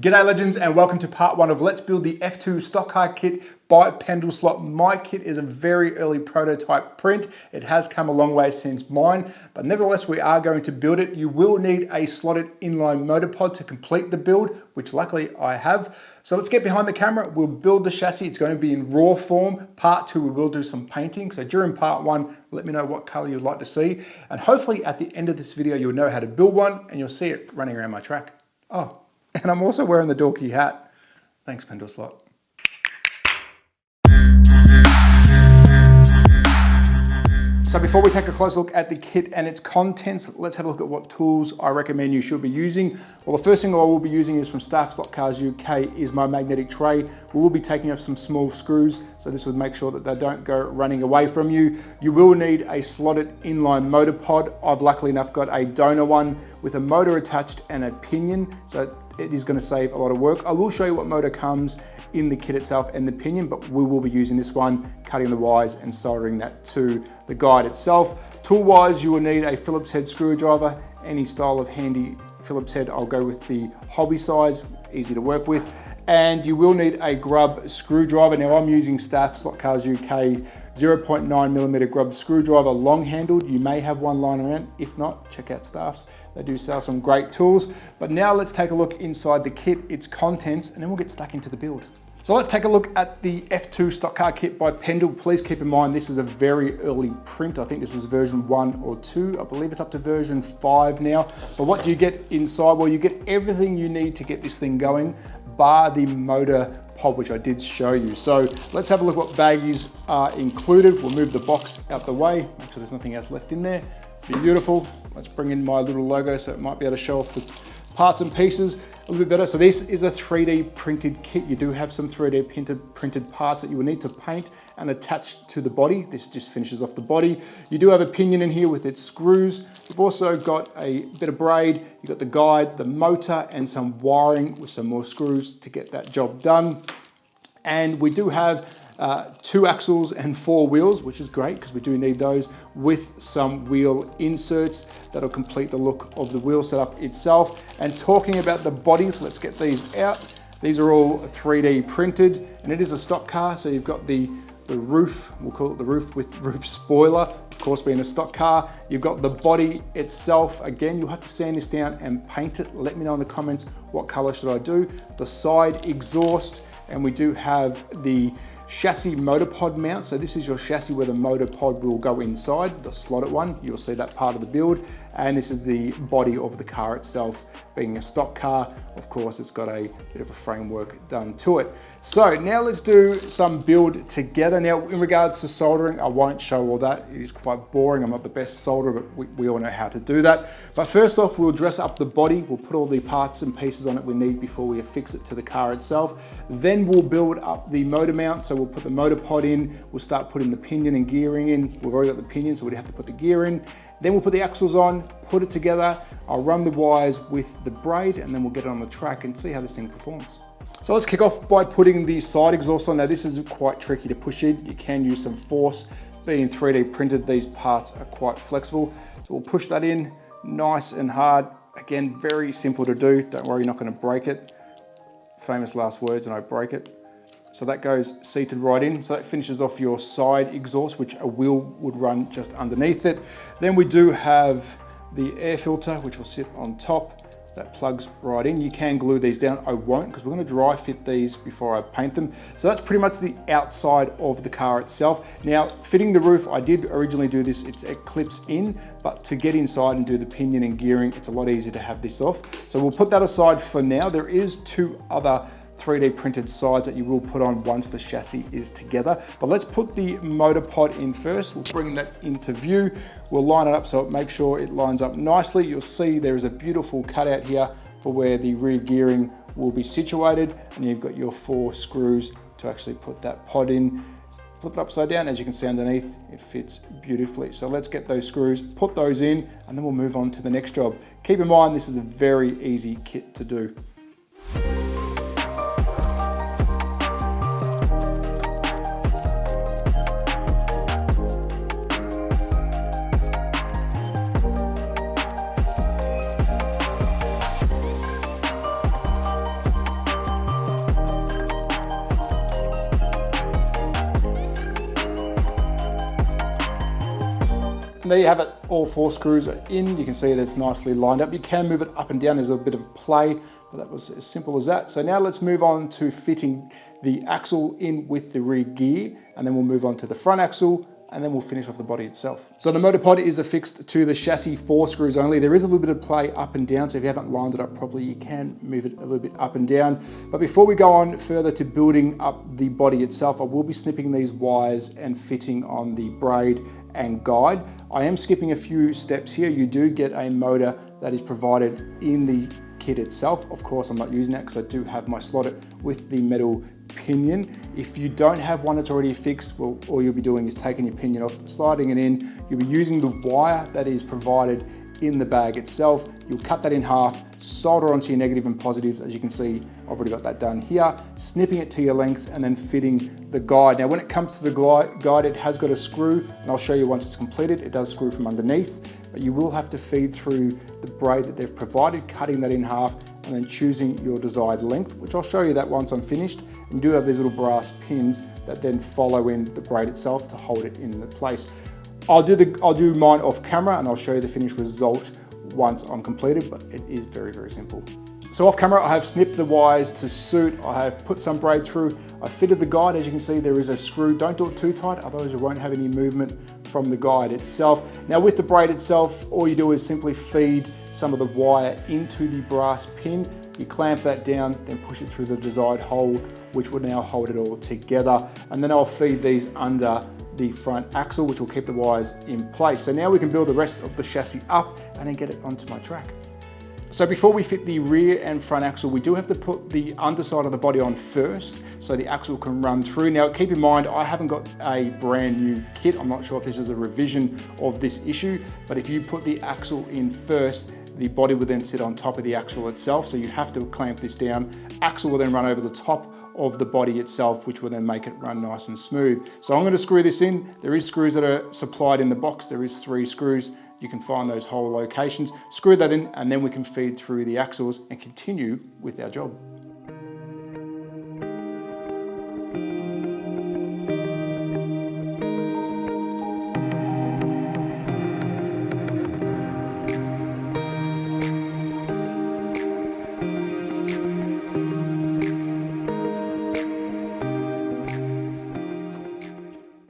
G'day legends and welcome to part one of Let's Build the F2 Stock Car Kit by Pendle Slot. My kit is a very early prototype print. It has come a long way since mine, but nevertheless we are going to build it. You will need a slotted inline motor pod to complete the build, which luckily I have. So let's get behind the camera. We'll build the chassis. It's going to be in raw form. Part two, we will do some painting. So during part one, let me know what color you'd like to see. And hopefully at the end of this video, you'll know how to build one and you'll see it running around my track. Oh. And I'm also wearing the dorky hat. Thanks, Pendle Slot. So before we take a close look at the kit and its contents, let's have a look at what tools I recommend you should be using. Well, the first thing I will be using is from THATSLOTCARGUYOZ UK is my magnetic tray. We will be taking off some small screws, so this would make sure that they don't go running away from you. You will need a slotted inline motor pod. I've luckily enough got a donor one with a motor attached and a pinion, so it is going to save a lot of work. I will show you what motor comes in the kit itself and the pinion, but we will be using this one, cutting the wires and soldering that to the guide itself. Tool-wise, you will need a Phillips head screwdriver, any style of handy Phillips head. I'll go with the hobby size, easy to work with. And you will need a grub screwdriver. Now I'm using THATSLOTCARGUYOZ UK 0.9mm grub screwdriver, long handled. You may have one lying around. If not, check out Staff's. They do sell some great tools. But now let's take a look inside the kit, its contents, and then we'll get stuck into the build. So let's take a look at the F2 Stock Car Kit by Pendle. Please keep in mind, this is a very early print. I think this was version 1 or 2. I believe it's up to version 5 now. But what do you get inside? Well, you get everything you need to get this thing going, bar the motor pod, which I did show you. So let's have a look what baggies are included. We'll move the box out the way, make sure there's nothing else left in there. Beautiful. Let's bring in my little logo so it might be able to show off the parts and pieces a little bit better. So this is a 3D printed kit. You do have some 3D printed parts that you will need to paint and attach to the body. This just finishes off the body. You do have a pinion in here with its screws. You've also got a bit of braid. You've got the guide, the motor, and some wiring with some more screws to get that job done. And we do have 2 axles and 4 wheels, which is great because we do need those, with some wheel inserts that'll complete the look of the wheel setup itself. And talking about the bodies, let's get these out. These are all 3D printed, and it is a stock car, so you've got the roof, we'll call it the roof with roof spoiler, of course being a stock car. You've got the body itself. Again, you'll have to sand this down and paint it. Let me know in the comments what color should I do. The side exhaust, and we do have the chassis motor pod mount. So this is your chassis where the motor pod will go inside, the slotted one. You'll see that part of the build. And this is the body of the car itself. Being a stock car, of course, it's got a bit of a framework done to it. So now let's do some build together. Now, in regards to soldering, I won't show all that. It is quite boring. I'm not the best solderer, but we all know how to do that. But first off, we'll dress up the body. We'll put all the parts and pieces on it we need before we affix it to the car itself. Then we'll build up the motor mount. So we'll put the motor pod in. We'll start putting the pinion and gearing in. We've already got the pinion, so we'd have to put the gear in. Then we'll put the axles on, put it together. I'll run the wires with the braid, and then we'll get it on the track and see how this thing performs. So let's kick off by putting the side exhaust on. Now this is quite tricky to push in. You can use some force. Being 3D printed, these parts are quite flexible. So we'll push that in nice and hard. Again, very simple to do. Don't worry, you're not going to break it. Famous last words, and I break it. So that goes seated right in. So that finishes off your side exhaust, which a wheel would run just underneath it. Then we do have the air filter, which will sit on top. That plugs right in. You can glue these down. I won't, because we're going to dry fit these before I paint them. So that's pretty much the outside of the car itself. Now, fitting the roof, I did originally do this. It clips in, but to get inside and do the pinion and gearing, it's a lot easier to have this off. So we'll put that aside for now. There is 2 other 3D printed sides that you will put on once the chassis is together. But let's put the motor pod in first. We'll bring that into view. We'll line it up so it makes sure it lines up nicely. You'll see there is a beautiful cutout here for where the rear gearing will be situated. And you've got your 4 screws to actually put that pod in. Flip it upside down. As you can see underneath, it fits beautifully. So let's get those screws, put those in, and then we'll move on to the next job. Keep in mind, this is a very easy kit to do. And there you have it, all 4 screws are in. You can see that it's nicely lined up. You can move it up and down, there's a bit of play, but that was as simple as that. So now let's move on to fitting the axle in with the rear gear, and then we'll move on to the front axle, and then we'll finish off the body itself. So the motor pod is affixed to the chassis 4 screws only. There is a little bit of play up and down, so if you haven't lined it up properly, you can move it a little bit up and down. But before we go on further to building up the body itself, I will be snipping these wires and fitting on the braid and guide. I am skipping a few steps here. You do get a motor that is provided in the kit itself. Of course, I'm not using that because I do have my slotted with the metal pinion. If you don't have one that's already fixed, well, all you'll be doing is taking your pinion off, sliding it in. You'll be using the wire that is provided in the bag itself. You'll cut that in half, solder onto your negative and positives. As you can see, I've already got that done here, snipping it to your length and then fitting the guide. Now, when it comes to the guide, it has got a screw, and I'll show you once it's completed. It does screw from underneath, but you will have to feed through the braid that they've provided, cutting that in half and then choosing your desired length, which I'll show you that once I'm finished. And you do have these little brass pins that then follow in the braid itself to hold it in place. I'll do mine off camera and I'll show you the finished result once I'm completed, but it is very, very simple. So off camera, I have snipped the wires to suit. I have put some braid through. I fitted the guide. As you can see, there is a screw. Don't do it too tight, otherwise you won't have any movement from the guide itself. Now with the braid itself, all you do is simply feed some of the wire into the brass pin. You clamp that down, then push it through the desired hole, which will now hold it all together. And then I'll feed these under the front axle, which will keep the wires in place. So now we can build the rest of the chassis up and then get it onto my track. So before we fit the rear and front axle, we do have to put the underside of the body on first so the axle can run through. Now keep in mind, I haven't got a brand new kit. I'm not sure if this is a revision of this issue, but if you put the axle in first, the body will then sit on top of the axle itself. So you have to clamp this down. Axle will then run over the top of the body itself, which will then make it run nice and smooth. So I'm going to screw this in. There is screws that are supplied in the box. There is 3 screws. You can find those hole locations. Screw that in and then we can feed through the axles and continue with our job.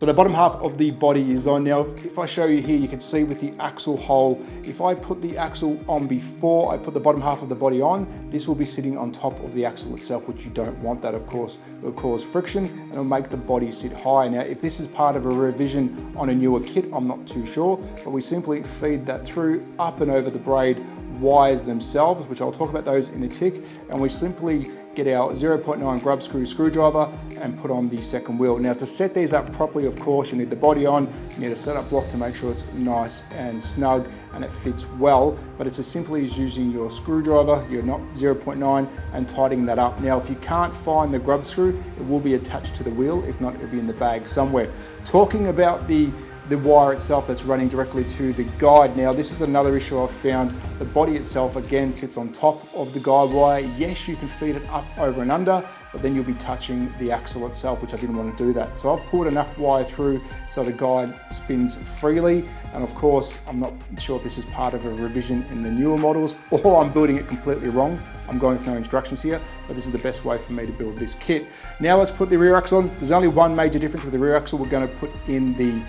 So the bottom half of the body is on. Now, if I show you here, you can see with the axle hole, if I put the axle on before I put the bottom half of the body on, this will be sitting on top of the axle itself, which you don't want that, of course. It will cause friction and it'll make the body sit high. Now, if this is part of a revision on a newer kit, I'm not too sure, but we simply feed that through up and over the braid wires themselves, which I'll talk about those in a tick, and we simply get our 0.9 grub screwdriver and put on the second wheel. Now to set these up properly, of course, you need the body on, you need a setup block to make sure it's nice and snug and it fits well, but it's as simply as using your screwdriver, your 0.9, and tightening that up. Now if you can't find the grub screw, it will be attached to the wheel. If not, it'll be in the bag somewhere. Talking about the wire itself that's running directly to the guide. Now this is another issue I've found. The body itself again sits on top of the guide wire. Yes, you can feed it up, over and under, but then you'll be touching the axle itself, which I didn't want to do that. So I've pulled enough wire through so the guide spins freely. And of course, I'm not sure if this is part of a revision in the newer models or I'm building it completely wrong. I'm going with no instructions here, but this is the best way for me to build this kit. Now let's put the rear axle on. There's only one major difference with the rear axle. We're going to put in the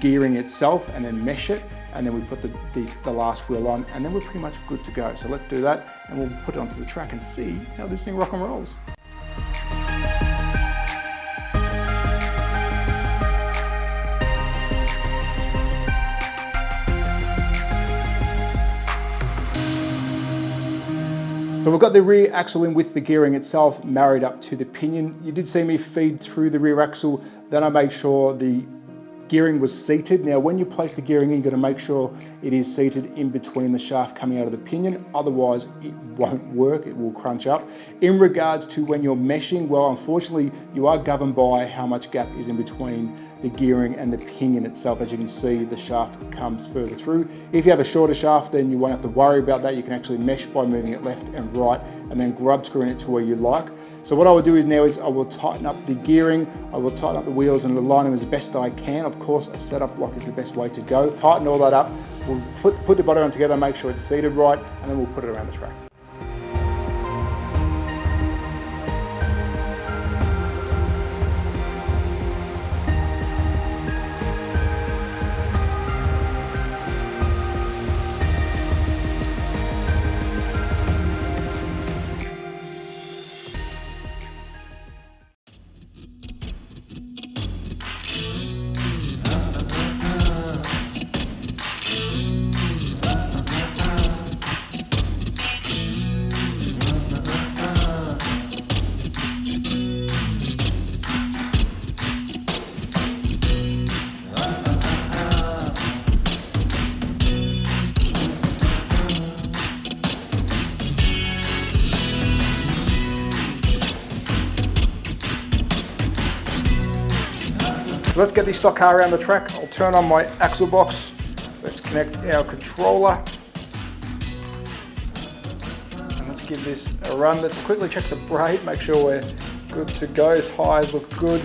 gearing itself and then mesh it, and then we put the last wheel on, and then we're pretty much good to go. So let's do that and we'll put it onto the track and see how this thing rock and rolls. So we've got the rear axle in with the gearing itself married up to the pinion. You did see me feed through the rear axle, then I made sure the gearing was seated. Now when you place the gearing in, you've got to make sure it is seated in between the shaft coming out of the pinion, otherwise it won't work, it will crunch up. In regards to when you're meshing, well unfortunately you are governed by how much gap is in between the gearing and the pinion itself. As you can see, the shaft comes further through. If you have a shorter shaft, then you won't have to worry about that. You can actually mesh by moving it left and right and then grub screwing it to where you like. So what I will do is now is I will tighten up the gearing, I will tighten up the wheels and align them as best I can. Of course, a setup block is the best way to go. Tighten all that up, we'll put the body on together, make sure it's seated right, and then we'll put it around the track. So let's get the stock car around the track. I'll turn on my axle box. Let's connect our controller. And let's give this a run. Let's quickly check the brake, make sure we're good to go. Tires look good.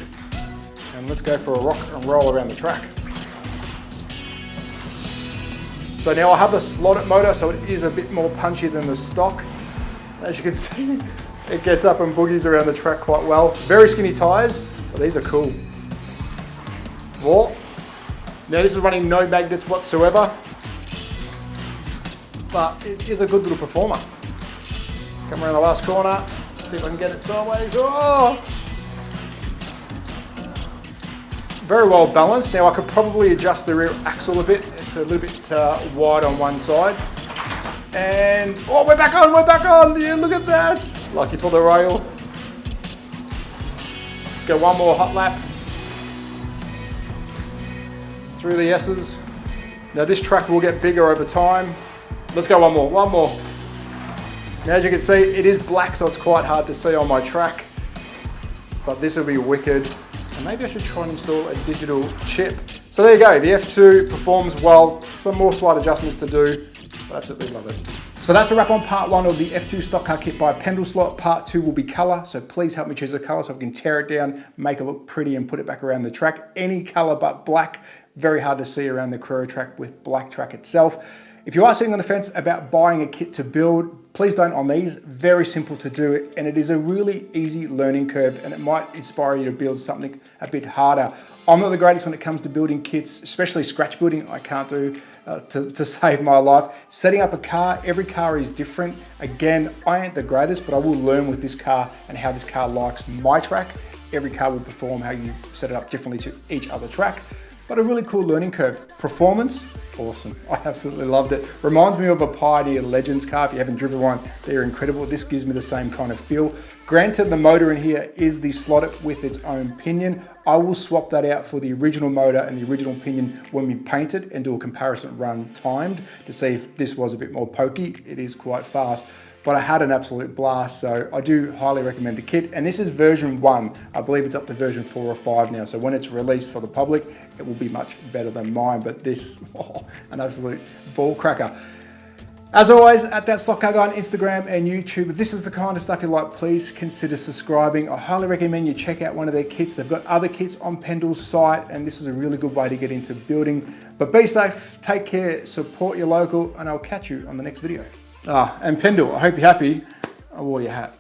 And let's go for a rock and roll around the track. So now I have the slotted motor, so it is a bit more punchy than the stock. As you can see, it gets up and boogies around the track quite well. Very skinny tires, but these are cool. Whoa. Now this is running no magnets whatsoever, but it is a good little performer. Come around the last corner, see if I can get it sideways. Oh! Very well balanced. Now I could probably adjust the rear axle a bit. It's a little bit wide on one side. And, oh, we're back on, yeah, look at that. Lucky for the rail. Let's go one more hot lap. Through the S's. Now this track will get bigger over time. Let's go one more. Now as you can see, it is black, so it's quite hard to see on my track, but this will be wicked. And maybe I should try and install a digital chip. So there you go, the F2 performs well, some more slight adjustments to do, but absolutely love it. So that's a wrap on part one of the F2 stock car kit by Pendle Slot. Part two will be color, so please help me choose a color so I can tear it down, make it look pretty and put it back around the track. Any color but black. Very hard to see around the Carrera track with black track itself. If you are sitting on the fence about buying a kit to build, please don't on these. Very simple to do it, and it is a really easy learning curve, and it might inspire you to build something a bit harder. I'm not the greatest when it comes to building kits, especially scratch building. I can't do to save my life. Setting up a car, every car is different. Again, I ain't the greatest, but I will learn with this car and how this car likes my track. Every car will perform how you set it up differently to each other track. But a really cool learning curve. Performance, awesome. I absolutely loved it. Reminds me of a Pioneer Legends car. If you haven't driven one, they're incredible. This gives me the same kind of feel. Granted, the motor in here is the slotted with its own pinion. I will swap that out for the original motor and the original pinion when we paint it and do a comparison run timed to see if this was a bit more pokey. It is quite fast. But I had an absolute blast, so I do highly recommend the kit. And this is version 1. I believe it's up to version 4 or 5 now. So when it's released for the public, it will be much better than mine. But this, an absolute ball cracker. As always, at That Slot Car Guy on Instagram and YouTube. If this is the kind of stuff you like, please consider subscribing. I highly recommend you check out one of their kits. They've got other kits on Pendle's site, and this is a really good way to get into building. But be safe, take care, support your local, and I'll catch you on the next video. And Pendle, I hope you're happy. I wore your hat.